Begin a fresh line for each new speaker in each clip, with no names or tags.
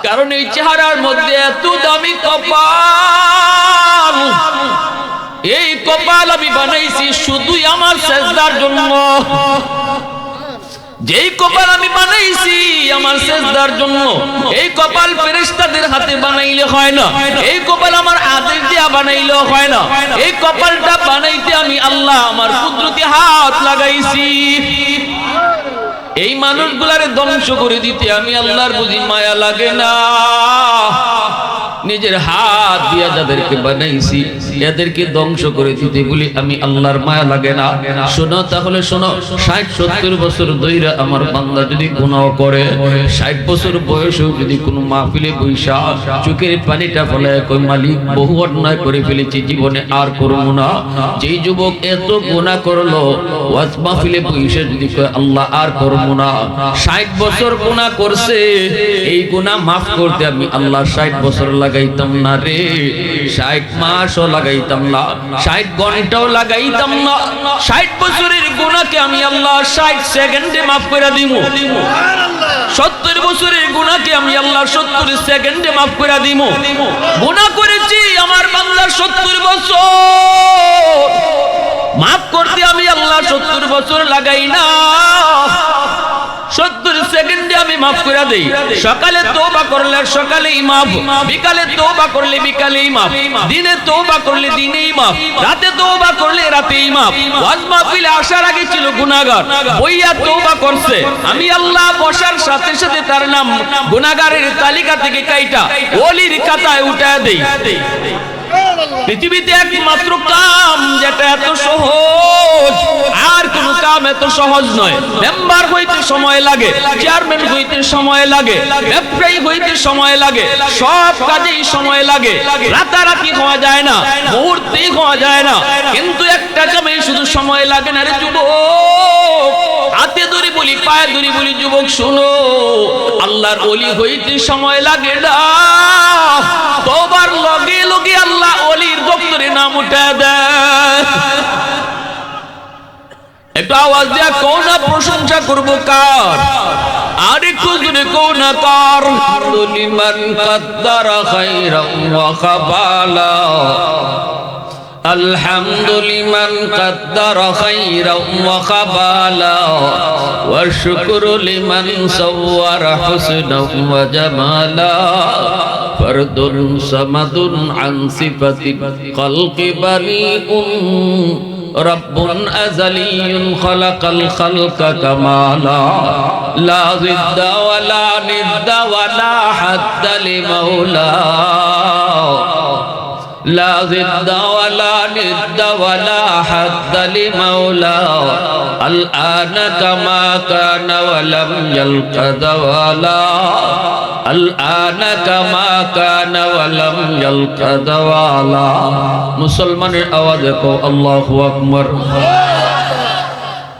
কারণ এই চেহারার মধ্যে এত দামি কপাল, এই কপাল আমি বানাইছি শুধুই আমার সেজদার জন্য। যেই কপাল আমি বানাইছি আমার সেজদার জন্য, এই কপাল ফেরেশতাদের হাতে বানাইলে হয় না, এই কপাল আমার আদেশ দিয়া বানাইলেও হয় না। এই কপালটা বানাইতে আমি আল্লাহ আমার কুদরতি হাত লাগাইছি। এই মানুষগুলারে ধ্বংস করে দিতে আমি আল্লাহর বুঝি মায়া লাগে না? নিজের হাত দিয়া যাদেরকে বানাইছি এদেরকে ধ্বংস করে দিতে বলি আমি আল্লাহর মায়া লাগে না? শোনো তাহলে শোনো, 60-70 বছর ধইরা আমার বান্দা যদি গুনাহ করে, 60 বছর বয়সেও যদি কোনো মাহফিলে বইসা চোখের পানিটা ফলায় কই মালিক বহু অন্যায় করে ফেলেছি, জীবনে আর করব না। যেই যুবক এত গুনাহ করলো ওয়াজ মাহফিলে বইসা যদি কয় আল্লাহ আর করব না, 60 বছর গুনাহ করছে, এই গুনাহ maaf করতে আমি আল্লাহ 60 বছর লাগাইতাম না রে, 60 মাসও লাগাইতাম না, 60 ঘন্টাও লাগাইতাম না। 60 বছরের গুনাহকে আমি আল্লাহ 60 সেকেন্ডে maaf করে দিব। সুবহানাল্লাহ। 70 বছরের গুনাহকে আমি আল্লাহ 70 সেকেন্ডে maaf করে দিব। গুনাহ করেছি আমার বান্দা 70 বছর, maaf করতে আমি আল্লাহ 70 বছর লাগাই না, 70 সেকেন্ডে আমি maaf করে দেই। সকালে তওবা করলে সকালেই maaf, বিকালে তওবা করলে বিকালেই maaf, দিনে তওবা করলে দিনেই maaf, রাতে তওবা করলে রাতেই maaf। ওয়াজ মাহফিলে আসার আগে ছিল গুনাহগার, বইয়া তওবা করছে, আমি আল্লাহ বসার সাথে সাথে তার নাম গুনাহগারের তালিকা থেকে কাইটা ওলির খাতায় উঠায় দেই। পৃথিবীতে একমাত্র কাম যেটা এত সহজ, আর কোন কাম এত সহজ নয়। মেম্বার হইতে সময় লাগে, চেয়ারম্যান হইতে সময় লাগে, ব্যবসায়ী হইতে সময় লাগে, সব কাজেই সময় লাগে, রাতারাতি হওয়া যায় না, মুহূর্তেই হওয়া যায় না। কিন্তু একটা কামে শুধু সময় লাগে না রে যুবক, হাতে ধরে বলি পায়ে ধরে বলি যুবক শুনো, আল্লাহর ওলি হইতে সময় লাগে না, তওবার লগে লগে আল্লাহ ওলির দপ্তরে নাম উঠে দেয়। একটু আওয়াজ দিয়া কোন প্রশংসা করবো কার? আর একটু জোরে কোন কার? লিমান কাদ্দারা খায়রান ওয়া খাবালা, الحمد لمن قدر خيرا وخبالا والشكر لمن صور حسنا وجمالا فرد صمد عن صفة خلق بريء رب أزلي خلق الخلق كمالا لا ضد ولا ند ولا حد لمولاه لا ضد ولا ند ولا حد لمولاه الآن كما كان ولم يلق زوالا الآن كما كان ولم يلق زوالا মুসলমানের আওয়াজে কও আল্লাহু আকবার।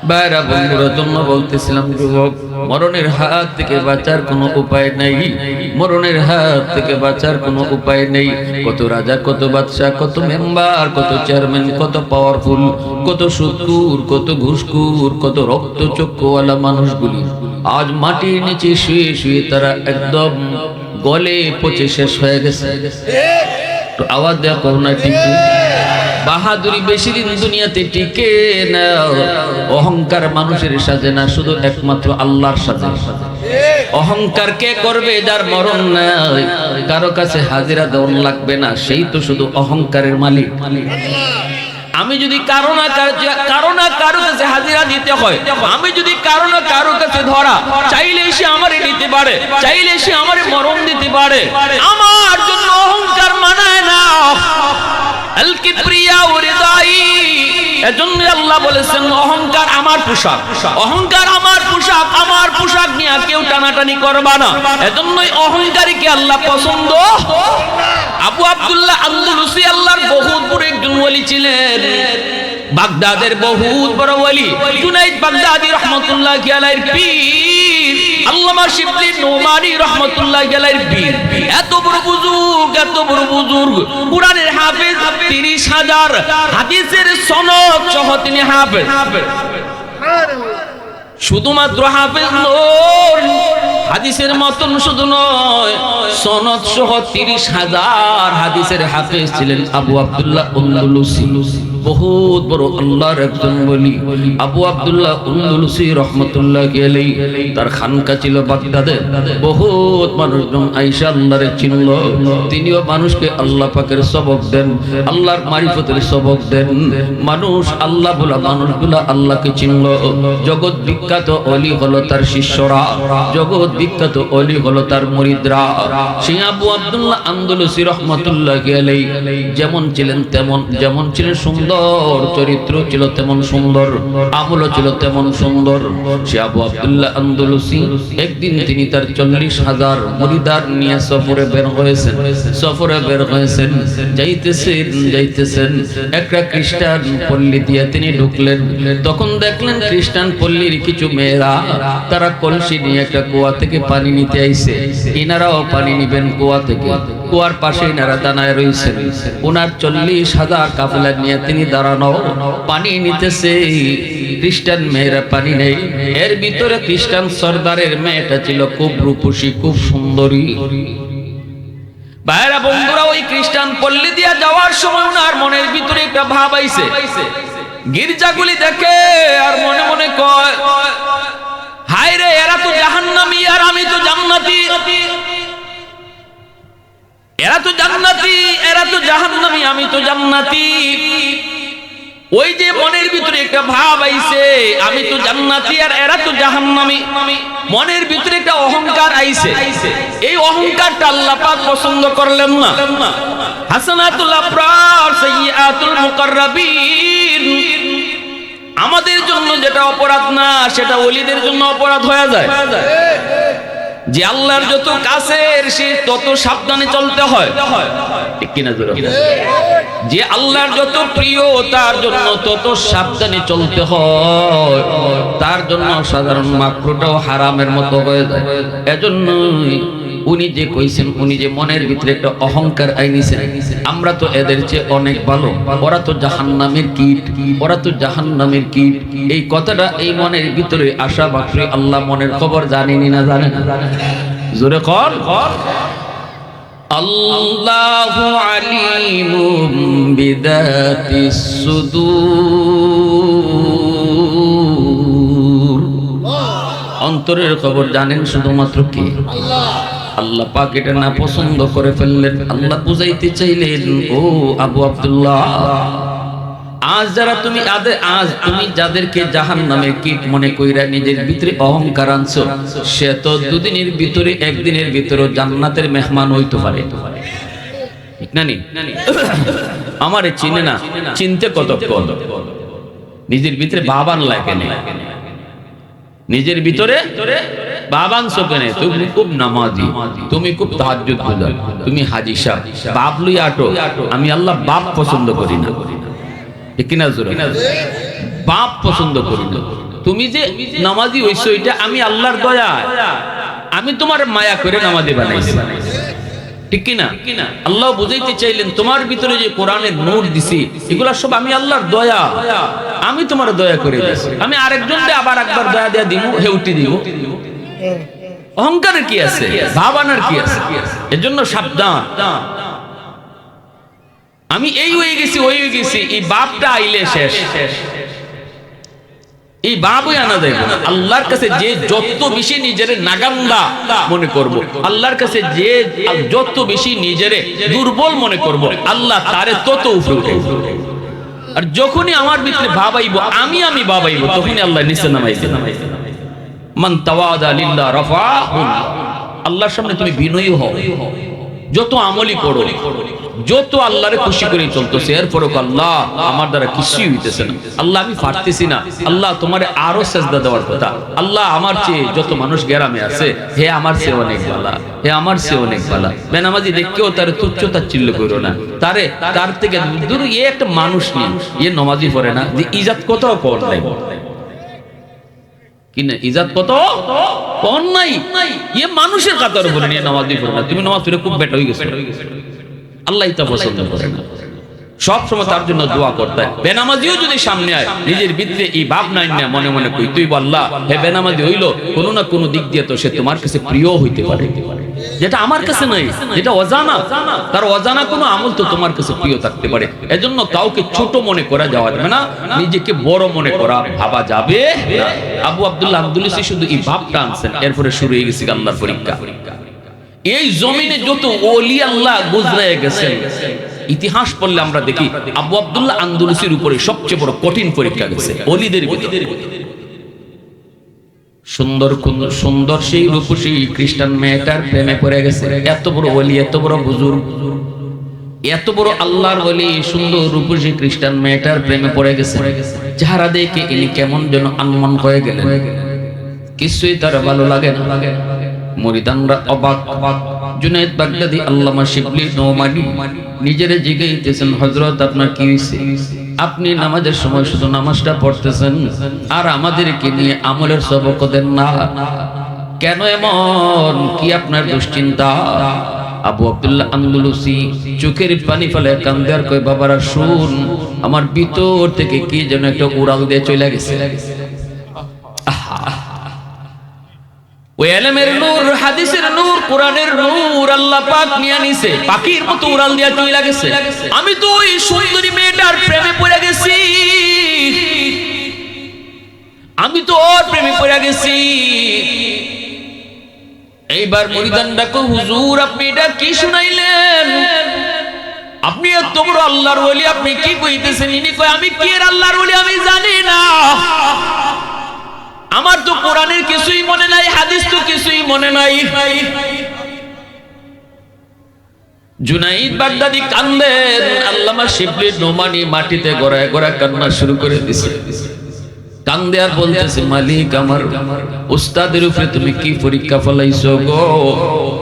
বাইরা বন্ধুরা জন্য বলতেছিলাম যুবক, মরণের হাত থেকে বাঁচার কোনো উপায় নেই, মরণের হাত থেকে বাঁচার কোনো উপায় নেই। কত রাজা, কত বাদশাহ, কত মেম্বার, কত চেয়ারম্যান, কত পাওয়ারফুল, কত সুদখোর, কত ঘুষখোর, কত রক্তচক্ষুওয়ালা মানুষগুলি আজ মাটির নিচে শুয়ে শুয়ে তারা একদম গলে পচে শেষ হয়ে গেছে। তো আওয়াজ দেয়া করোনা ঠিক বাহাদুরি বেশি দিন দুনিয়াতে টিকে না। অহংকার মানুষের সাজে না, শুধু একমাত্র আল্লাহর সাজে। অহংকার কে করবে? যার মরণ নাই, কারো কাছে হাজিরা দেওয়া লাগবে না, সেই তো শুধু অহংকারের মালিক। আমি যদি কারো না কারো কাছে হাজিরা দিতে হয়, আমি যদি কারো না কারো কাছে ধরা, চাইলে সে আমারে নিতে পারে, চাইলে সে আমারে মরণ দিতে পারে, আমার জন্য অহংকার মানায় না। আল কিবরিয়া ওয়ারিদাই, এজন্য আল্লাহ বলেছেন অহংকার আমার পোশাক, অহংকার আমার পোশাক, আমার পোশাক নিয়ে কেউ টানাটানি করবা না। এজন্যই অহংকারীকে আল্লাহ পছন্দ। আবু আব্দুল্লাহ আন্দলুসি আল্লাহর বহুত বড় একজন ওলি ছিলেন, বাগদাদের বহুত বড় ওলি। জুনাইদ বাগদাদি রাহমাতুল্লাহি আলাইহির পীর, আল্লামা শিবলি নোমানী রাহমাতুল্লাহি আলাইহির পীর। এত বড় বুজুর্গ, এত বড় বুজুর্গ, কুরআনের হাফেজ, 30,000 হাদিসের সনদ সহ তিনি হাফেজ। শুধুমাত্র হাফেজ নন, হাদিসের মতন শুধু নয়, সনদ সহ 30,000 হাদিসের হাফেজ ছিলেন আবু আব্দুল্লাহ আন্দলুসি। বহুত বড় আল্লাহর একজন ওলি আবু আব্দুল্লাহ আন্দলুসি রহমাতুল্লাহি আলাইহি। তার খানকা ছিল বাগদাদে। বহুত মানুষজন আয়েশা আল্লাহরে চিনল। তিনিও মানুষকে আল্লাহ পাকের সবক দেন, আল্লাহর মারিফতের সবক দেন। মানুষ আল্লাহ বলা মানুষগুলা আল্লাহকে চিনল। জগৎ বিখ্যাত ওলি হলো তার শিষ্যরা, জগৎ বিখ্যাত ওলি হলো তার মুরিদরা। সেই আবু আব্দুল্লাহ আন্দলুসি রহমাতুল্লাহি আলাইহি যেমন ছিলেন তেমন, যেমন ছিলেন সুন্দর, চরিত্র ছিল তেমন সুন্দর, আমলও ছিল তেমন সুন্দর। সে আবু আব্দুল্লাহ আন্দলুসি একদিন তিনি তার 40,000 মুরিদার নিয়ে সফরে বের হয়েছেন। সফরে বের হয়েছেন, যাইতেছেন একটা খ্রিস্টান পল্লী দিয়ে তিনি ঢুকলেন। তখন দেখলেন খ্রিস্টান পল্লীর কিছু মেয়েরা তারা কলসি নিয়ে একটা কুয়া থেকে পানি নিতে আইছে। ইনারাও পানি নিবেন কুয়া থেকে। কুয়ার পাশে ইনারা দাঁড়ায় রয়েছেন। ওনার 40,000 কাফেলা নিয়ে তিনি দাঁড়ানো, পানি নিতেছে। খ্রিস্টান মেয়েরা পানি নেই। এর ভিতরে খ্রিস্টান সর্দারের মেয়েটা ছিল খুব রূপসী, খুব সুন্দরী। ভাইরা বন্ধুরা, ওই খ্রিস্টান পল্লী দিয়া যাওয়ার সময় ওনার মনের ভিতরে একটা ভাব আইছে। গির্জাগুলি দেখে আর মনে মনে কয়, হায় রে, এরা তো জাহান্নামী আর আমি তো জান্নাতি। এরা তো জান্নাতি, এরা তো জাহান্নামী, আমি তো জান্নাতি। ওই যে মনের ভিতরে একটা ভাব আইছে, আমি তো জান্নাতি আর এরা তো জাহান্নামী, মনের ভিতরে একটা অহংকার আইছে। এই অহংকারটা আল্লাহ পাক পছন্দ করলেন না। হাসানাতুল আবরার সাইয়্যাতুল মুকাররাবিন, আমাদের জন্য যেটা অপরাধ না সেটা ওলিদের জন্য অপরাধ হয়ে যায়। যে আল্লাহর যত কাছের সে তত সাবধানে চলতে হয়, ঠিক কিনা জোরে? যে আল্লাহর যত প্রিয় তার জন্য তত সাবধানে চলতে হয়। তার জন্য সাধারণ মাকরুটাও হারামের মতো হয়ে যায়। এজন্যই উনি যে কইছেন, উনি যে মনের ভিতরে একটা অহংকার আইনিছেন, আমরা তো এদের চেয়ে অনেক ভালো, ওরা তো জাহান্নামের কীট, ওরা তো জাহান্নামের কীট। এই কথাটা এই মনের ভিতরে আসা মাত্রই আল্লাহ মনের খবর জানেনি না জানেন? জোরে কর। আল্লাহু আলিমুম বিদাতিস সুদূর, অন্তরের খবর জানেন শুধুমাত্র কে? আল্লাহ। আল্লাহ পাক এটা না পছন্দ করে ফেললেন। আল্লাহ বুঝাইতে চাইলেন, ও আবু আব্দুল্লাহ, আজ যারা তুমি আজ তুমি যাদেরকে জাহান্নামের কীট মনে কইরা নিজের ভিতরে অহংকার আনছো, সে তো দুদিনের ভিতরে একদিনের ভিতরে জান্নাতের মেহমান হইতে পারে, ঠিক না? আমারে চিনে না, চিনতে কতক্ষণ? নিজের ভিতরে বাবান লাগে না, নিজের ভিতরে বাবান সোকেনে। তুমি খুব নামাজি, তুমি খুব তাহাজ্জুদ গুজার, তুমি হাজী সাহেব, বাপ লই আটো। আমি আল্লাহ বাপ পছন্দ করি না, ঠিক কিনা জোরে? বাপ পছন্দ করি না। তুমি যে নামাজি হইছো এটা আমি আল্লাহর দয়া, আমি তোমার মায়া করে নামাজি বানাইছি, ঠিক কিনা? আল্লাহ বুঝাইতে চাইলেন তোমার ভিতরে যে কোরআনের নূর দিছি এগুলা সব আমি আল্লাহর দয়া, আমি তোমার দয়া করে দিছি। আমি আরেকজনকে আবার একবার দয়া দেয়া দিব, হেউটি দিব। অহংকারের কি আছে, ভাবানার কি আছে? এজন্য সাবধান। আমি এই হয়ে গেছি, ওই হয়ে গেছি, এই বাপটা আইলে শেষ। এই বাবুই আনা যাইব না। আল্লাহর কাছে যে যত বেশি নিজের নাগান্দা মনে করব, আল্লাহর কাছে যে যত বেশি নিজের দুর্বল মনে করব, আল্লাহ তারে তত উপরে উঠাইব। আর যখনই আমার ভিতরে ভাবাইব আমি ভাবাইব, তখনই আল্লাহ নিচে নামাইবে। মান তাওয়াদা লিল্লাহ রাফাহু, আল্লাহর সামনে তুমি বিনয়ী হও। যত আমলি করো, যত আল্লাহরে খুশি করে চলতেছে, এরপরও আল্লাহ আমার দ্বারা কিছুই হইতেছে না, আল্লাহ আমি পারতেছি না, আল্লাহ তোমারে আরো সেজদা দেওয়ার কথা। আল্লাহ আমার চেয়ে যত মানুষ গ্রামে আছে, হে আমার চেয়ে অনেক ভালো, হে আমার চেয়ে অনেক ভালো। বেনামাজি দেখেও তার তুচ্ছ তাচ্ছিল্য করো না, তার থেকে দূর। এ একটা মানুষ নেই, এ নমাজি পড়ে না, যে ইজাত কত কর নাই কিনা, ইজাত কত কর নাই। এ মানুষের কাতার বলে নিয়ে নামাজি পড়ে না। তুমি নামাজ পড়ে খুব বেটা হয়ে গেছে, আল্লাহ তা পছন্দ করে না। সব সময় তার জন্য দোয়া করতে হয়। বেনামাজিও যদি সামনে আয়, নিজের ভিতরে এই ভাব নাই না, মনে মনে কই তুই বল্লা হে বেনামাজি হইল, কোনো না কোনো দিক দিয়ে তো সে তোমার কাছে প্রিয় হইতে পারে, যেটা আমার কাছে নাই, যেটা অজানা, তার অজানা কোনো আমল তো তোমার কাছে প্রিয় থাকতে পারে। এজন্য কাউকে ছোট মনে করা যাওয়া যাবে না, নিজেকে বড় মনে করা ভাবা যাবে না। আবু আব্দুল্লাহ আব্দুলিসি শুধু এই ভাবটা আনছেন, এরপরে শুরু হয়ে গেছে আল্লাহর পরীক্ষা। এই জমিনে যত ওলি আল্লাহ গুজরায় গেছেন, ইতিহাস পড়লে আমরা দেখি আবু আব্দুল্লাহ আন্দুলুসির উপরে সবচেয়ে বড় কঠিন পরীক্ষা গেছে ওলিদের ভিতরে। সুন্দর সুন্দর সেই রূপসী খ্রিস্টান মেয়েটার প্রেমে পড়ে গেছে। এত বড় ওলি, এত বড় বুজুর্গ, এত বড় আল্লাহর ওলি, সুন্দর রূপসী খ্রিস্টান মেয়েটার প্রেমে পড়ে গেছে। যারা দেখে ইনি কেমন যেন আনমন হয়ে গেলেন, কিছুই তার ভালো লাগে না। মুরিদানরা অবাক। জুনায়েদ বাগদাদি, আল্লামা শিবলি নোমানি নিজেরে জিজ্ঞাসা, হযরত আপনার কি হইছে? আপনি নামাজের সময় শুধু নামাজটা পড়তেছেন আর আমাদেরকে নিয়ে আমলের সবক দেন না, কেন এমন? কি আপনার দুশ্চিন্তা? আবু আব্দুল্লাহ আন্দুলুসি চোখের পানি ফেলে কান্দে আর কয়, বাবারা শুন, আমার ভিতর থেকে কি যেন একটা উড়াল দিয়ে চলে গেছে। ওই ইলমের নূর, হাদিসের নূর, কোরআনের নূর আল্লাহ পাক নিয়ে নিছে, পাখির মতো উড়াল দিয়া চলে গেছে। আমি তো ওই সুন্দরী মেয়েটার প্রেমে পড়ে গেছি, আমি তো ওর প্রেমে পড়ে গেছি। এইবার মুরিদান ডাকো, হুজুর আপনি এটা কি শুনাইলেন? আপনি এত বড় আল্লাহর ওলি, আপনি কি কইতেছেন? ইনি কয়, আমি কি এর আল্লাহর ওলি আমি জানি না, আমার তো কোরআনের কিছুই মনে নাই, হাদিস তো কিছুই মনে নাই। জুনাইদ বাগদাদি কান্দেন, আল্লামা শিবলি নোমানি মাটিতে গড়ায় গড়ায় কান্না শুরু করে দিছে। কান্দে আর বলতেছে, মালিক আমার উস্তাদের উপরে তুমি কি পরীক্ষা ফলাইছো গো?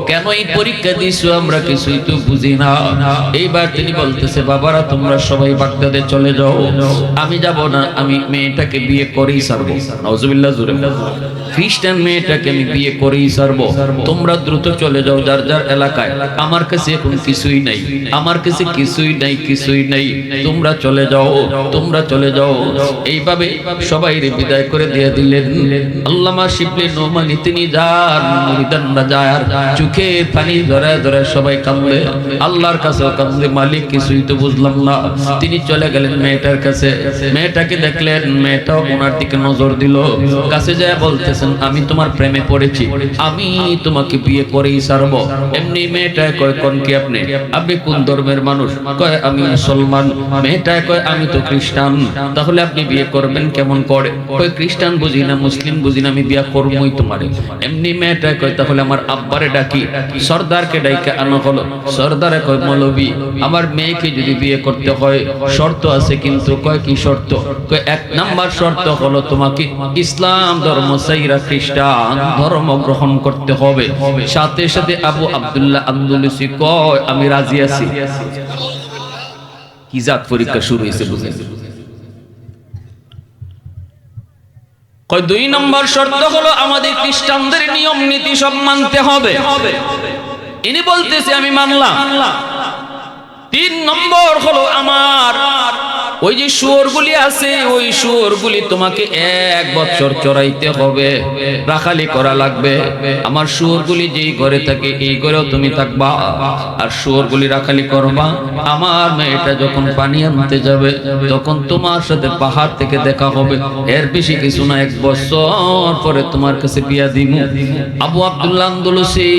কেন এই পরীক্ষা দিছো আমরা কিছুই তো বুঝি না। এইবার তিনি বলতেছে, বাবারা তোমরা সবাই বাগদাদে চলে যাও, আমি যাব না, আমি মেয়েটাকে বিয়ে করেই ছাড়বো। নাউজুবিল্লাহ জোরে। খ্রিস্টান মেয়েটাকে আমি বিয়ে করেই ছাড়বো, তোমরা দ্রুত চলে যাও যার যার এলাকায়, আমার কাছে এখন কিছুই নাই, আমার কাছে কিছুই নাই, কিছুই নাই, তোমরা চলে যাও, তোমরা চলে যাও। এইভাবে সবাই বিদায় করে দিয়ে দিলেন। আল্লামা শিবলি নোমানি তিনি যার, মুরিদানরা যায়, আর চোখের পানি ধরায় ধরায় সবাই কাঁদে, আল্লাহর কাছে কাঁদে, মালিক কিছুই তো বুঝলাম না। তিনি চলে গেলেন মেয়েটার কাছে, মেয়েটাকে দেখলেন, মেয়েটাও ওনার দিকে নজর দিল, কাছে যায় বলতেছেন, আমি তোমার প্রেমে পড়েছি, আমি তোমাকে বিয়ে করেই ছাড়বো। এমনি মেয়েটায় কয়, কোন কি আপনি? আপনি কোন ধর্মের মানুষ? কয়, আমি মুসলমান। মেয়েটায় কয়, আমি তো খ্রিস্টান। তাহলে আপনি বিয়ে করবেন কেমন করে? কয়, খ্রিস্টান বুঝি না, মুসলিম বুঝি না, আমি বিয়া করবই তোমারে। এমনি মেয়েটা কয়, তাহলে আমার আব্বারে ডাকি, সর্দারকে ডাইকে আনা হলো। সর্দারে কয়, মৌলবী আমার মেয়েকে যদি বিয়ে করতে হয় শর্ত আছে, কিন্তু কয় কি শর্ত? কয়, এক নাম্বার শর্ত হলো তোমাকে ইসলাম ধর্ম ছাইরা খ্রিস্টান ধর্ম গ্রহণ করতে হবে। সাথে সাথে আবু আব্দুল্লাহ আন্দুলুসি কয়, আমি রাজি আছি। কি জাত পরীক্ষা শুরু হয়েছে বুঝেন? কয়, দুই নম্বর শর্ত হলো আমাদের খ্রিস্টানদের নিয়ম নীতি সব মানতে হবে। ইনি বলতেছে আমি মানলাম। তিন নম্বর হলো আমার ওই যে শুয়োরগুলি আছে, ওই শুয়োরগুলি তোমাকে 1 বছর চড়াইতে হবে, রাখালি করা লাগবে। আমার শুয়োরগুলি যেই ঘরে থাকে এই ঘরেও তুমি থাকবা, আর শুয়োরগুলি রাখালি করবা। আমার মেয়েটা যখন পানি আনতে যাবে তখন তোমার সাথে পাহাড় থেকে দেখা হবে, এর বেশি কিছু না, 1 বছর পরে তোমার কাছে বিয়া দিব। আবু আব্দুল্লাহ আন্দুলুসি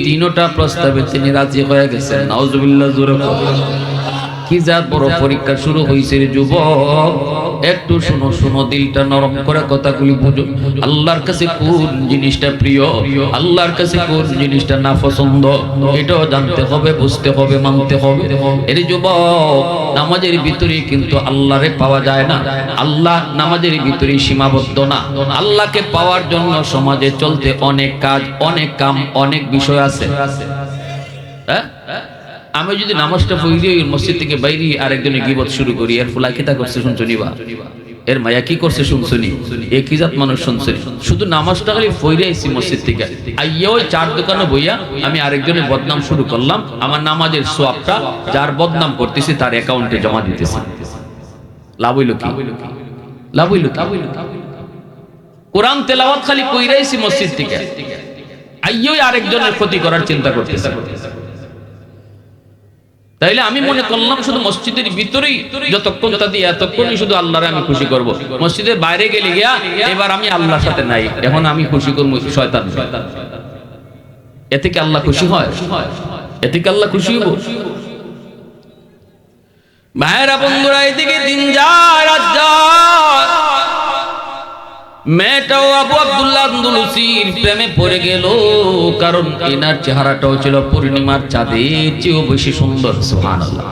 তিনটা প্রস্তাবে তিনি রাজি হয়ে গেছেন। নাউজুবিল্লাহ জোরে। কি যা বড় পরীক্ষা শুরু হয়েছে রে যুবক, একটু শুনো, শুনো, দিলটা নরম করে কথাগুলি বুঝো। আল্লাহর কাছে কোন জিনিসটা প্রিয়, আল্লাহর কাছে কোন জিনিসটা না পছন্দ, এটাও জানতে হবে, বুঝতে হবে, মানতে হবে। এর যুবক, নামাজের ভিতরে কিন্তু আল্লাহরে পাওয়া যায় না, আল্লাহ নামাজের ভিতরে সীমাবদ্ধ না। আল্লাহকে পাওয়ার জন্য সমাজে চলতে অনেক কাজ, অনেক কাম, অনেক বিষয় আছে। হ্যাঁ, আমি যদি নামাজটা পড়ি মসজিদ থেকে বাইরে আরেকজনে গীবত শুরু করি, এর ফুলা কিতা করছে শুনছো নিবা? এর মায়া কি করছে শুনছনি, এ কি জাত মানুষ শুনছনি, শুধু নামাজটা খালি পড়ে আইছি মসজিদ থেকে, আইয়া ওই চার দোকানে বইয়া আমি আরেকজনের বদনাম শুরু করলাম, আমার নামাজের সওয়াবটা যার বদনাম করতেছি তার অ্যাকাউন্টে জমা দিতেছি। লাভ হইল কি? লাভ হইল কি? কোরআন তেলাওয়াত খালি পড়ে আইছি মসজিদ থেকে, আইয়া ওই আরেকজনের ক্ষতি করার চিন্তা করতেছি। তাইলে আমি মনে করলাম শুধু মসজিদের ভিতরেই যতক্ষণ তা দিয়ে এতক্ষণই শুধু আল্লাহরে আমি খুশি করব, মসজিদের বাইরে গেলে গিয়া এবার আমি আল্লাহর সাথে নাই, এখন আমি খুশি করব শয়তান। এতে কি আল্লাহ খুশি হয়? এতে কি আল্লাহ খুশি হবো? ভাইরা বন্ধুরা, এদিকে দিন যায় রাত যায়, মেয়েটাও আবু আব্দুল্লাহ আন্দলুসির প্রেমে পড়ে গেল, কারণ এনার চেহারাটাও ছিল পূর্ণিমার চাঁদের চেয়েও বেশি সুন্দর। সুবহানাল্লাহ।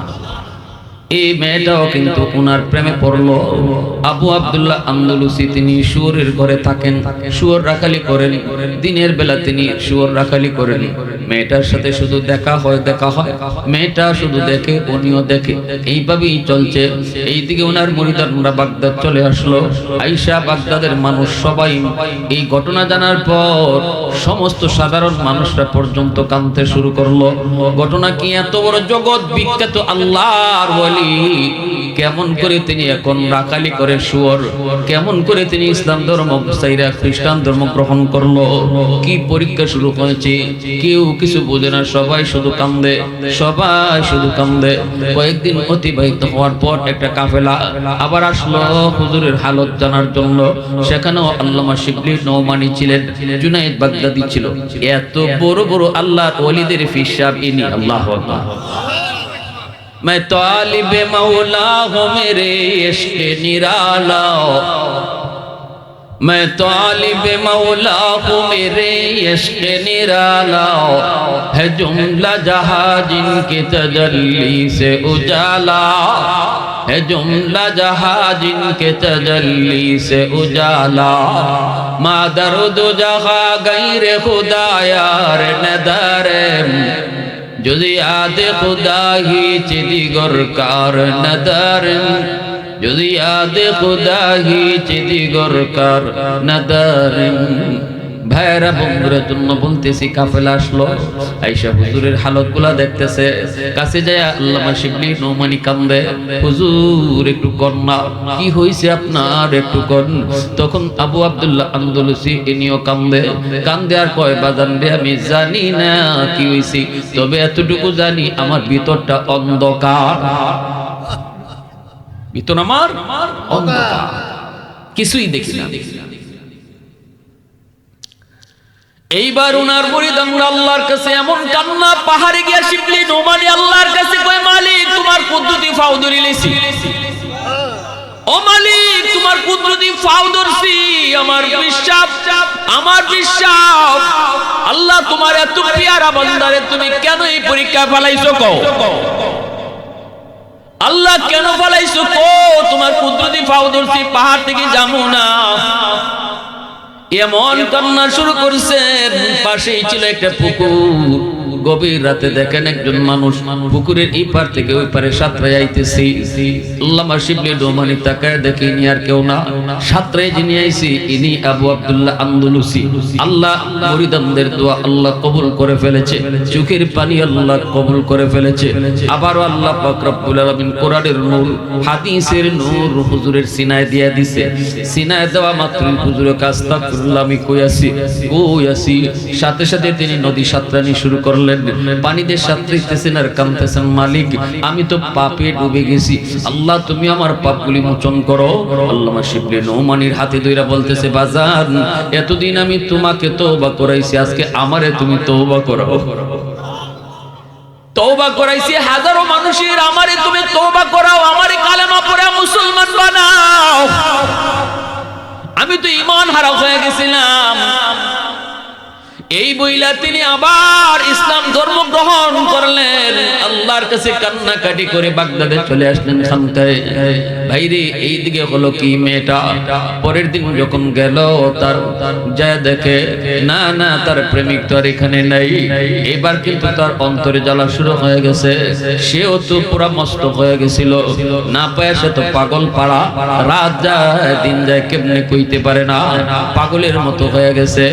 এই মেয়েটাও কিন্তু ওনার প্রেমে পড়লো। আবু আব্দুল্লাহ আন্দলুসি তিনি শুয়োরের ঘরে থাকেন, শুয়োর রাখালি করেন, দিনের বেলা তিনি শুয়োর রাখালি করেন। মেয়েটার সাথে শুধু দেখা হয়, মেয়েটা শুধু দেখে, উনিও দেখে, এইভাবেই চলছে। এইদিকে ওনার মুরিদানরা বাগদাদ চলে আসলো। আইসা বাগদাদের মানুষ সবাই এই ঘটনা জানার পর সমস্ত সাধারণ মানুষরা পর্যন্ত কাঁদতে শুরু করলো। ঘটনা কি? এত বড় জগৎ বিখ্যাত আল্লাহর ওয়ালি কেমন করে তিনি এখন রাখালি করে শুয়োর, কেমন করে তিনি ইসলাম ধর্ম ছাইরা খ্রিস্টান ধর্ম গ্রহণ করলো, কি পরীক্ষা শুরু হয়েছে, কেউ কিছু বোঝে না, সবাই শুধু কান্দে, সবাই শুধু কান্দে। কয়েকদিন অতিবাহিত হওয়ার পর একটা কাফেলা আবার আসলো হুজুরের হালত জানার জন্য। সেখানেও আল্লামা শিবলি নওমানি ছিলেন, জুনায়েদ বাগদাদি ছিল। এত বড় বড় আল্লাহর ওলিদের ফিসাব ইনি। আল্লাহু আকবার। मैं तालिब मौला हूँ मेरे इश्क निराला, मैं तालिब मौला हूँ मेरे इश्क निराला, है जुमला जहाँ जिनके तजल्ली से उजाला, है जुमला जहाँ जिनके तजल्ली से उजाला, मादर दो जहाँ गैर खुदा यार नदरे, যদি আদে খুদাহি চিদিগর কার নদর, যদি আদে খুদাহি চিদিগর কার নদর। ভাইরা বন্ধুরা জন্য বলতেছি, কাফেলা আসলো, আয়েশা হুজুরের হালতগুলা দেখতেছে। কাছে যায় আল্লামা শিবলি নওমানি কান্দে, হুজুর একটু কন্যা কি হয়েছে আপনার, একটু কন। তখন আবু আব্দুল্লাহ আন্দলুসি ইনিও কান্দে, কান্দে আর কয়, বাজান রে আমি জানি না কি হয়েছে, তবে এতটুকু জানি আমার ভিতরটা অন্ধকার, ভিতর আমার অন্ধকার, কিছুই দেখি না। এইবার উনার মুরিদানরা আল্লাহর কাছে এমন কান্না, পাহাড়ে গিয়া শিবলি নওমানি আল্লাহর কাছে কয়, মালিক তোমার কুদরতি ফাও ধরি লইছি, ও মালিক তোমার কুদরতি ফাও ধরছি, আমার বিশ্বাস আল্লাহ তোমার এত পিয়ারা বান্দারে তুমি কেন এই পরীক্ষা ফেলাইছো কও, আল্লাহ কেন ফেলাইছো কও, তোমার কুদরতি ফাও ধরছি, পাহাড় থেকে যাবো না। এমন কান্না শুরু করছেন। পাশেই ছিল একটা পুকুর, গভীর রাতে দেখেন একজন মানুষ পুকুরের এই পার থেকে ওই পারে সাঁতরায় আইতেছি। আল্লামা শিবলি নওমানি তাকায় দেখে ইনি আর কেউ না, সাঁতরায় যিনি আইছি ইনি আবু আব্দুল্লাহ আন্দলুসি। আল্লাহ মুরিদানদের দোয়া আল্লাহ কবুল করে ফেলেছে, চোখের পানি আল্লাহ কবুল করে ফেলেছে। আবারও আল্লাহ পাক রব্বুল আলামিন কোরআনের নূর, হাদিসের নূর হুজুরের সিনায় দিয়া দিছে। সিনায় দেওয়া মাত্র হুজুরের কাছ থেকে আমি কই আছি, সাথে সাথে তিনি নদী সাঁতরানি শুরু করলেন। পানিতে সাঁতরাইতেছেন আর কাঁদতেছেন, মালিক আমি তো পাপে ডুবে গেছি, আল্লাহ তুমি আমার পাপগুলি মোচন করো। আল্লামা শিবলি নওমানির হাতে ধইরা বলতেছে, বাজান এতদিন আমি তোমাকে তওবা করাইছি, আজকে আমারে তুমি তওবা করাও। তওবা করাইছি হাজারো মানুষের, আমারে তুমি তওবা করাও, আমারে কালেমা পড়ে মুসলমান বানাও। আমি তো ঈমান হারা হয়ে গেছিলাম। এই বইলা তিনি আবার ইসলাম ধর্ম গ্রহণ করলেন। আল্লাহর কাছে কান্নাকাটি করে বাগদাদে চলে আসলেন খানকায়। ভাইরে এইদিকে হলো কি মেয়েটা পরের দিন যখন গেল তার যায় দেখে না না তার প্রেমিক তো আর এখানে নাই। এবার কিন্তু তার অন্তরে জ্বালা শুরু হয়ে গেছে, সেও তো পুরা মস্ত হয়ে গেছিল, না পায় সে তো পাগল পাড়া, রাত যায় দিন যায় কেমনে কইতে পারে না, পাগলের মতো হয়ে গেছে।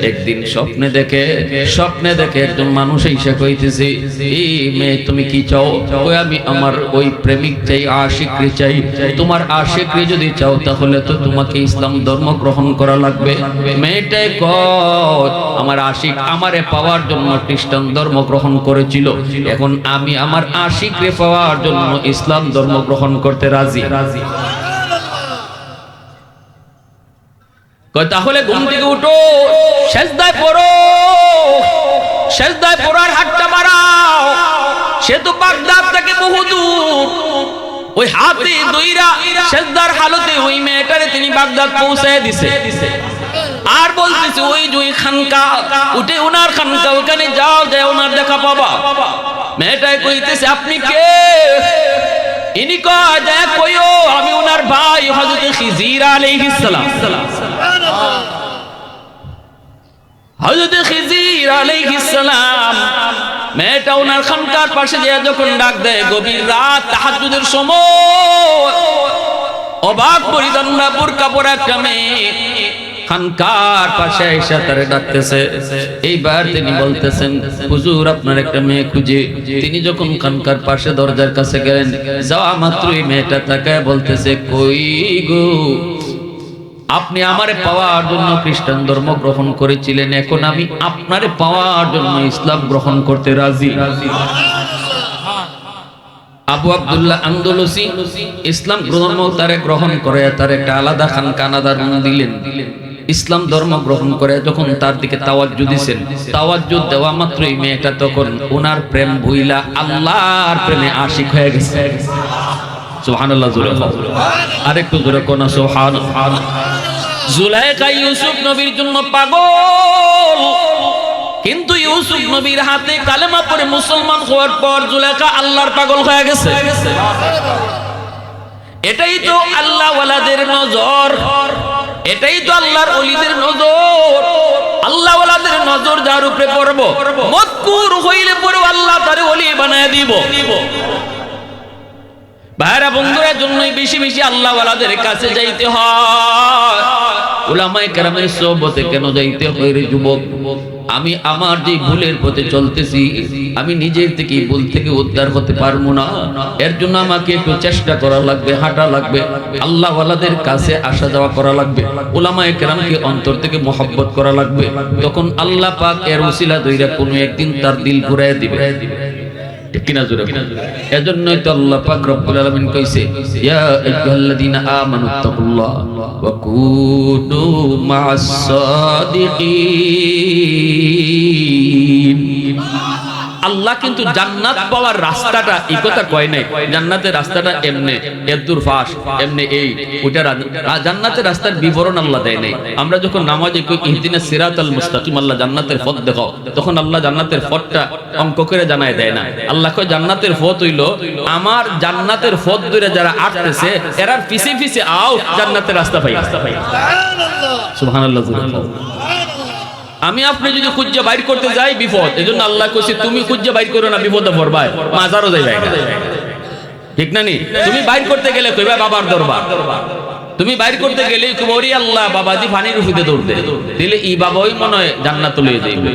একদিন স্বপ্নে দেখে একজন মানুষ এসে কইতেছে, এই মেয়ে তুমি কি চাও? ওই আমি আমার ওই প্রেমিক চাই, আশিকরে চাই। তোমার আশিকরে যদি চাও তাহলে তো তোমাকে ইসলাম ধর্ম গ্রহণ করা লাগবে। মেয়েটাই কয় আমার আশিক আমারে পাওয়ার জন্য খ্রিস্টান ধর্ম গ্রহণ করেছিল, এখন আমি আমার আশিকরে পাওয়ার জন্য ইসলাম ধর্ম গ্রহণ করতে রাজি। তাহলে ঘুম থেকে উঠো, সেজদায় পড়ো, সেজদায় পড়ার হাতটা বাড়াও। সে তো বাগদাদ থেকে বহুদূর, ওই হাতে দইরা সেজদার হালতে ওই মেয়েটারে তিনি বাগদাদ পৌঁছায় দিছে। আর বলতেছে ওই যে খানকা, উঠে ওনার খানকা, ওখানে যাও, যায় ওনার দেখা পাবা। মেয়েটাই কইতেছে আপনি কে? ইনি কয় যায় কইও আমি ওনার ভাই হযরত খিজির আলাইহিস সালাম। হযরত খিজির আলাইহিস সালাম মেয়েটা ওনার খানকার পাশে যে যখন ডাক দেয়, গভীর রাত তাহাজ্জুদের সময়, অবাক পরিধানরা বুরকা পরা একটা মেয়ে খানকার পাশে এসে তারে ডাকতেছে। এইবার তিনি বলতেছেন হুজুর আপনার একটা মেয়ে খুঁজে। তিনি যখন খানকার পাশে দরজার কাছে গেলেন, যাওয়া মাত্রই মেয়েটা তাকায় বলতেছে, কই গো, আপনি আমারে পাওয়ার জন্য খ্রিস্টান ধর্ম গ্রহণ করেছিলেন, এখন আমি আপনারে পাওয়ার জন্য ইসলাম গ্রহণ করতে রাজি। আবু আব্দুল্লাহ আন্দলুসি ইসলাম ধর্ম তারে গ্রহণ করে, তার একটা আলাদা খানকা আলাদা রুম দিলেন। ইসলাম ধর্ম গ্রহণ করে যখন তার দিকে তাওয়াজ্জু দিবেন, তাওয়াজ্জু দেওয়া মাত্রই মেয়েটা তখন ওনার প্রেম ভুইলা আল্লাহর প্রেমে আশিক হয়ে গেছে। সুবহানাল্লাহ, জোরে আরেকটু জোরে কোন সুবহানাল্লাহ। জুলাইখা ইউসুফ নবীর জন্য পাগল, কিন্তু ইউসুফ নবীর হাতে কালেমা পড়ে মুসলমান হওয়ার পর জুলাইখা আল্লাহর পাগল হয়ে গেছে। এটাই তো আল্লাহ ওয়ালাদের নজর, এটাই তো আল্লাহর ওলিদের নজর। আল্লাহ ওয়ালাদের নজর যার উপরে পড়ব, মতকুর হইলে পরে আল্লাহ তারে ওলি বানায় দিব। ভাইরা বন্ধুরা, জন্যই বেশি বেশি আল্লাহ ওয়ালাদের কাছে যাইতে হয়। উলামায়ে কেরামের সোহবতে কেন যাইতে হয় রে যুবক? আমি আমার যে ভুলের পথে চলতেছি, আমি নিজের থেকে ভুল থেকে উদ্ধার হতে পারবো না। এর জন্য আমাকে একটু চেষ্টা করা লাগবে, হাঁটা লাগবে, আল্লাহ ওয়ালাদের কাছে আসা যাওয়া করা লাগবে, উলামায়ে কেরামকে অন্তর থেকে মহব্বত করা লাগবে। তখন আল্লাহ পাক এর উসিলা দইরা কোনো একদিন তার দিল ঘুরায় দিবে। ঠিক কিনা জোরে? এজন্যই তো আল্লাহ পাক রব্বুল আলামিন কইছে, ইয়া আইয়ুহাল্লাযীনা আমানুত্তাকুল্লাহ ওয়া কুনু মা'আস সাদিকিন। আল্লাহ কিন্তু জান্নাত পাওয়ার রাস্তাটা এই কথা কয় নাই, জান্নাতের রাস্তাটা এমনে এদুর ফাঁস এমনে এই ওটা, জান্নাতের রাস্তার বিবরণ আল্লাহ দেয় নাই। আমরা যখন নামাজে কই ইহদিনাস সিরাতাল মুস্তাকিম, আল্লাহ জান্নাতের পথ দেখাও, তখন আল্লাহ জান্নাতের পথটা অঙ্ক করে জানায় দেয় না। আল্লাহ কয় জান্নাতের পথ হইল আমার জান্নাতের পথ ধরে যারা আসতেছে এরা পিছে পিছে আও, জান্নাতের রাস্তা পাই। সুবহানাল্লাহ। আমি আপনি যদি খুঁজে বাইর করতে যাই বিপদ, এজন্য আল্লাহ কইছে তুমি খুঁজে বাইর করো না, বিপদে পড়বাই, মাজারও যাইবে। ঠিক না নি? তুমি বাইর করতে গেলে কইবা বাবার দরবার, তুমি বাইর করতে গেলে ওরে আল্লাহ বাবাজি পানির উফিতে দৌড়তে দিলে ই বাবাই মনে হয় জান্নাত লয়ে যাইবে।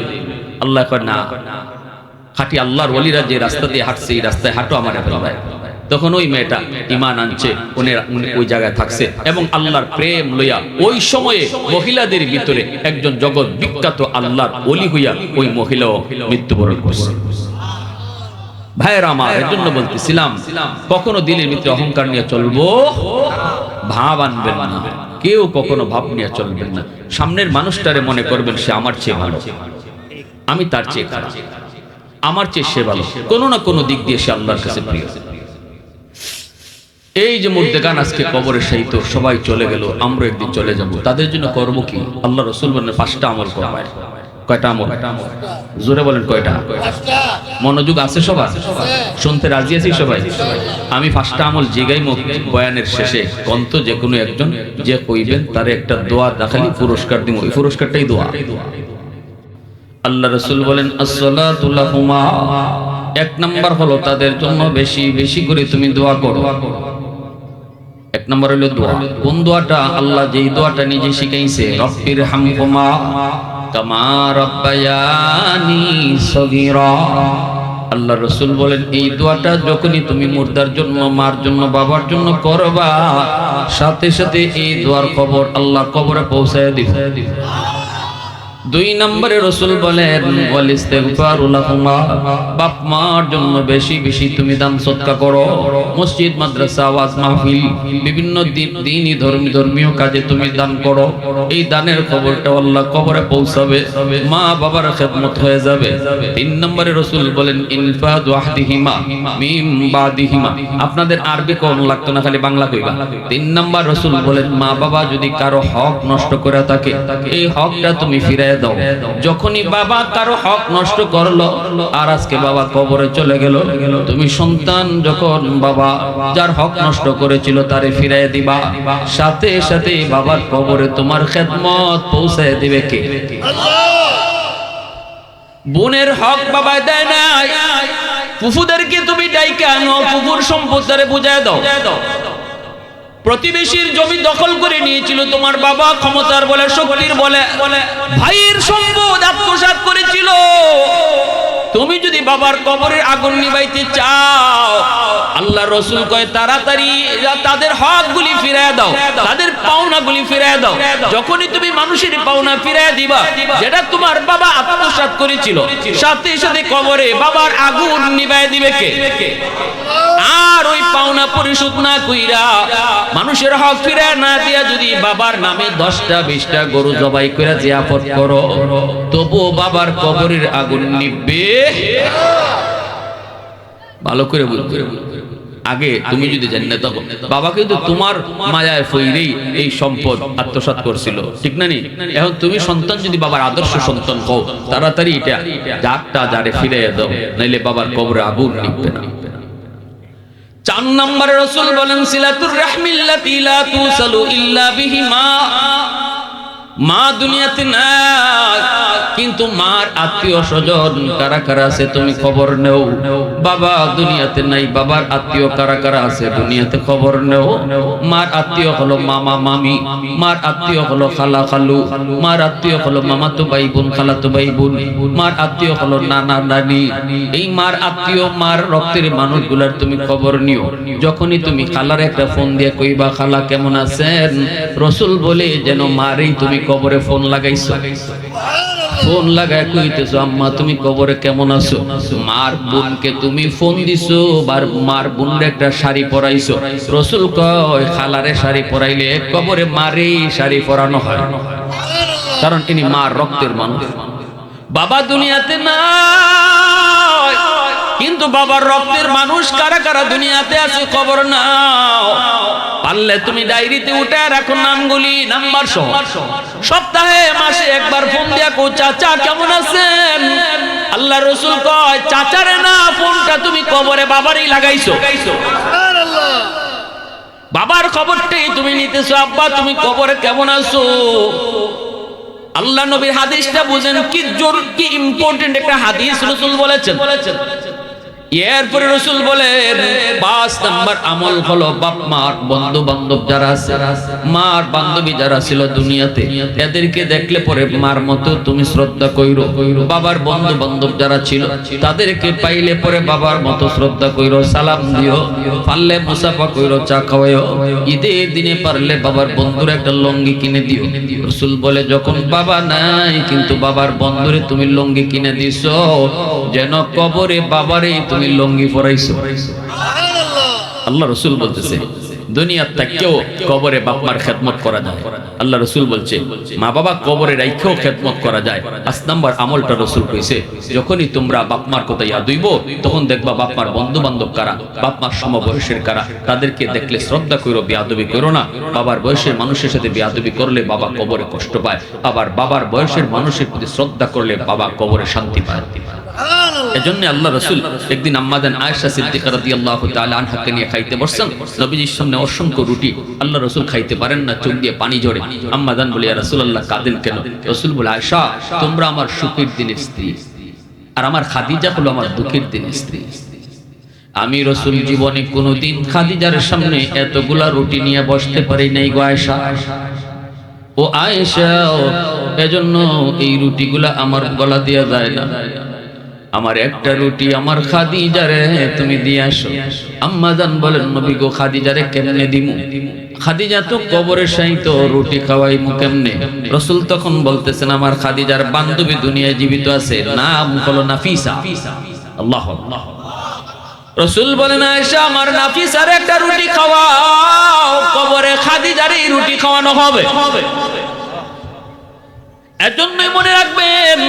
আল্লাহ কয় না, খাঁটি আল্লাহর ওলিরা যে রাস্তা দিয়ে হাঁটছে এই রাস্তায় হাঁটো আমার ভাই। তখন ওই মেয়েটা ঈমান আনছে, ওই জায়গায় থাকছে এবং আল্লাহর প্রেম লইয়া ওই সময়ে মহিলাদের ভিতরে একজন জগৎ বিখ্যাত আল্লাহর ওলি হইয়া ওই মহিলাও মৃত্যুবরণ করছে। ভাইয়েরা আমার, এর জন্য বলতেছিলাম কখনো দিলের ভিতরে অহংকার নিয়ে চলবো, ভাব আনবেন না। কেউ কখনো ভাব নিয়ে চলবেন না। সামনের মানুষটারে মনে করবেন সে আমার চেয়ে ভালো, আমি তার চেয়ে খারাপ, আমার চেয়ে সে ভালো, কোনো না কোনো দিক দিয়ে সে আল্লাহর কাছে প্রিয়। এই যে মুর্দেগান আজকে কবরে শায়িত, সবাই চলে গেল, আমরা একদিন চলে যাব, তাদের জন্য করব কি? আল্লাহ রাসূল বলেন 5টা আমল করবেন। কয়টা আমল? জোরে বলেন কয়টা? মনোযোগ আছে সবার? শুনতে রাজি আছি সবাই? আমি 5টা আমল জিগাই বয়ানের শেষে কন্ত যে কোনো একজন যে কইবেন তার একটা দোয়া দেখালি পুরস্কার দিব, ওই পুরস্কারটাই দোয়া। আল্লাহ রাসূল বলেন আসসালাতু লাহুমা, 1 নাম্বার হলো তাদের জন্য বেশি বেশি করে তুমি দোয়া করো। 1 নাম্বার হলো দোয়া। কোন দোয়াটা? আল্লাহ যেই দোয়াটা নিজে শিখাইছে, রব্বির হামহুমা কামা রাব্বায়ানি সগীরা। আল্লাহ রাসূল বলেন এই দোয়াটা যখনই তুমি মুর্দার জন্য, মার জন্য, বাবার জন্য করবা, সাথে সাথে এই দোয়ার খবর আল্লাহ কবরে পৌঁছায় দিবে। 2 নম্বরে রাসূল বলেন ওয়াল ইস্তিগফারু লাহুমা, বাপ মার জন্য বেশি বেশি তুমি দান সদকা করো। মসজিদ, মাদ্রাসা, ওয়াজ মাহফিল, বিভিন্ন দ্বীনি ধর্মীয় কাজে তুমি দান করো। এই দানের খবরটা আল্লাহ কবরে পৌঁছাবে, মা বাবার খেদমত হয়ে যাবে। 3 নম্বরে রাসূল বলেন ইনফাদু আহদিহিমা মিন বাদিহিমা। আপনাদের আরবি কোন লাগতো না, খালি বাংলা কইবা। 3 নম্বর রাসূল বলেন মা বাবা যদি কারো হক নষ্ট করে থাকে, এই হকটা তুমি ফিরায় দাও। যখনই বাবা কারো হক নষ্ট করলো আর আজকে বাবা কবরে চলে গেল, তুমি সন্তান যখন বাবা যার হক নষ্ট করেছিল তারে ফিরায় দিবা, সাথে সাথে বাবার কবরে তোমার খেদমত পৌঁছায় দিবে কে? বোনের হক বাবা দেয় নাই, ফুফুদেরকে তুমি ডাইকা আনো, ফুফুর সম্পদটারে বুঝায় দাও। প্রতিবেশীর জমি দখল করে নিয়েছিল তোমার বাবা, ক্ষমতার বলে, শক্তির বলে ভাইয়ের সম্পদ আত্মসাৎ করেছিল। তুমি যদি বাবার কবরের আগুন নিভাইতে চাও, আল্লাহ রাসূল কয় তাড়াতাড়ি তাদের হকগুলি ফিরায় দাও, তাদের পাওনাগুলি ফিরায় দাও। যখনই তুমি মানুষের পাওনা ফিরায় দিবা যেটা তোমার বাবা আত্মসাৎ করেছিল, সাথে সাথে কবরে বাবার আগুন নিভায় দিবে কে? আর ওই পাওনা পরিশোধ না কইরা, মানুষের হক ফিরায় না দিয়া যদি বাবার নামে 10টা 20টা গরু জবাই কইরা জিয়াফত করো, তবু বাবার কবরের আগুন নিভবে। ভালো করে বলো, আগে তুমি যদি জানি না তখন বাবা কিন্তু তোমার মায়ায় ফইরেই এই সম্পদ আত্মসাৎ করছিল, ঠিক না নি? এখন তুমি সন্তান যদি বাবার আদর্শ সন্তান হও, তাড়াতাড়ি এটা যারটা যারে ফিরাইয়া দাও, নাইলে বাবার কবরে আগুন নিভবে না। 4 নম্বরে রাসূল বলেন সিলাতুর রাহমিল্লাতি লা তুসালু ইল্লা বিহিমা। মা দুনিয়াতে নাই, কিন্তু মার আত্মীয় স্বজন কারা কারা আছে তুমি খবর নেও। বাবা দুনিয়াতে নাই, বাবার আত্মীয় কারা কারা আছে দুনিয়াতে খবর নেও। মার আত্মীয় হলো মামা মামি, মার আত্মীয় হলো খালা খালু, মার আত্মীয় হলো মামাতো ভাই বোন, খালাতো ভাই বোন, মার আত্মীয় হলো নানা নানি। এই মার আত্মীয়, মার রক্তের মানুষগুলার তুমি খবর নিও। যখনই তুমি খালার একটা ফোন দিয়ে কইবা খালা কেমন আছেন, রাসূল বলে যেন মারেই তুমি কবরে ফোন লাগাইছো। ফোন লাগায় কইতেছো আম্মা তুমি কবরে কেমন আছো। মার বোনকে তুমি ফোন দিছো, মার বোনের একটা শাড়ি পরাইছো। রাসূল কয় খালারে শাড়ি পরাইলে কবরে মারেই শাড়ি পরানো হয়, কারণ ইনি মার রক্তের মানুষ। বাবা দুনিয়াতে নাই, কিন্তু বাবার রক্তের মানুষ কারা কারা দুনিয়াতে আছে খবর নাও। পারলে তুমি ডায়েরিতে উঠে রাখো নামগুলি, নাম্বার সহ। সপ্তাহে মাসে একবার ফোন দিয়া কো চাচা কেমন আছেন। আল্লাহ রাসূল কয় চাচারে না, ফোনটা তুমি কবরে বাবারই লাগাইছো। সুবহানাল্লাহ। বাবার খবরটাই তুমি নিতেছো, আব্বা তুমি কবরে কেমন আছো। আল্লাহ নবীর হাদিসটা বুঝেন কি ইম্পর্টেন্ট একটা হাদিস রাসূল বলেছেন। এরপরে রাসূল বলেন 5 নাম্বার আমল হলো বাপ মার বন্ধু বান্ধব যারা আছে, মার বান্ধবী যারা ছিল দুনিয়াতে, এদেরকে দেখলে পরে মার মতো তুমি শ্রদ্ধা কইরো। বাবার বন্ধু বান্ধব যারা ছিল তাদেরকে পাইলে পরে বাবার মতো শ্রদ্ধা কইরো, সালাম দিও, পারলে মুসাফা কইরো, চা খাওয়াইও। ঈদের দিনে পারলে বাবার বন্ধুর একটা লঙ্গি কিনে দিও। রাসূল বলে যখন বাবা নাই কিন্তু বাবার বন্ধুরে তুমি লঙ্গি কিনে দিছো, যেন কবরে বাবারে তুমি লঙ্গি পরাইছো। সুবহানাল্লাহ। আল্লাহ রাসূল বলতেছে দুনিয়ার থেকেও কবরে বাপ মার খেদমত করা যায়। আল্লাহ রাসূল বলছে মা বাবা কবরে রাইখেও খেদমত করা যায়। 5 নাম্বার আমলটা রাসূল কইছে, যখনই তোমরা বাপ মার কথা ইয়াদ হইব তখন দেখবা বাপ মার বন্ধু বান্ধব কারা, বাপ মার সমবয়সের কারা, তাদেরকে দেখলে শ্রদ্ধা কইরো, বেয়াদবি করো না। বাবার বয়সের মানুষের সাথে বেয়াদবি করলে বাবা কবরে কষ্ট পায়, আবার বাবার বয়সের মানুষের প্রতি শ্রদ্ধা করলে বাবা কবরে শান্তি পায়। এজন্য আল্লাহ রাসূল একদিন আম্মা জান আয়েশা সিদ্দিকা রাদিয়াল্লাহু তাআলা আনহাকে নিয়ে খাইতে বসছেন। নবীজির সামনে অসংখ্য রুটি, আল্লাহ রাসূল খাইতে পারেন না, চোখ দিয়ে পানি ঝরে। আম্মা জান বলে ইয়া রাসূলুল্লাহ কাঁদেন কেন? রাসূল বলে আয়েশা তোমরা আমার সুখের দিনের স্ত্রী, আর আমার খাদিজা হলো আমার দুঃখের দিনের স্ত্রী। আমি রাসূল জীবনে কোনোদিন খাদিজার সামনে এতগুলা রুটি নিয়ে বসতে পারি নাই গো আয়েশা। ও আয়েশা এজন্য এই রুটিগুলা আমার গলা দিয়ে যায় না, আমার একটা রুটি আমার খাদিজারে তুমি দিয়ে আসো। আম্মা জান বলেন নবী গো খাদিজারে কেমনে দিমু? খাদিজা তো কবরে শায়িত, রুটি খাওয়াইমু কেমনে? রাসূল তখন বলতেছেন আমার খাদিজার বান্ধবী দুনিয়ায় জীবিত আছে, নাম হলো নাফিসা। আল্লাহু আকবার। রাসূল বলেন আয়েশা আমার নাফিসার একটা রুটি খাওয়াও, কবরে খাদিজারে রুটি খাওয়ানো হবে। এজন্যই মনে রাখবেন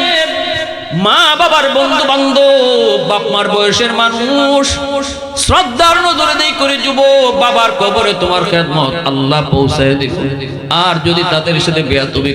মা বাবার বন্ধু বান্ধব, বাপ মার বয়সের মানুষ শ্রদ্ধার নজরে দেই করে যুবক বাবার কবরে তোমার খেদমত আল্লাহ পৌঁছায় দিবে। আর যদি তাদের সাথে বেয়াদবি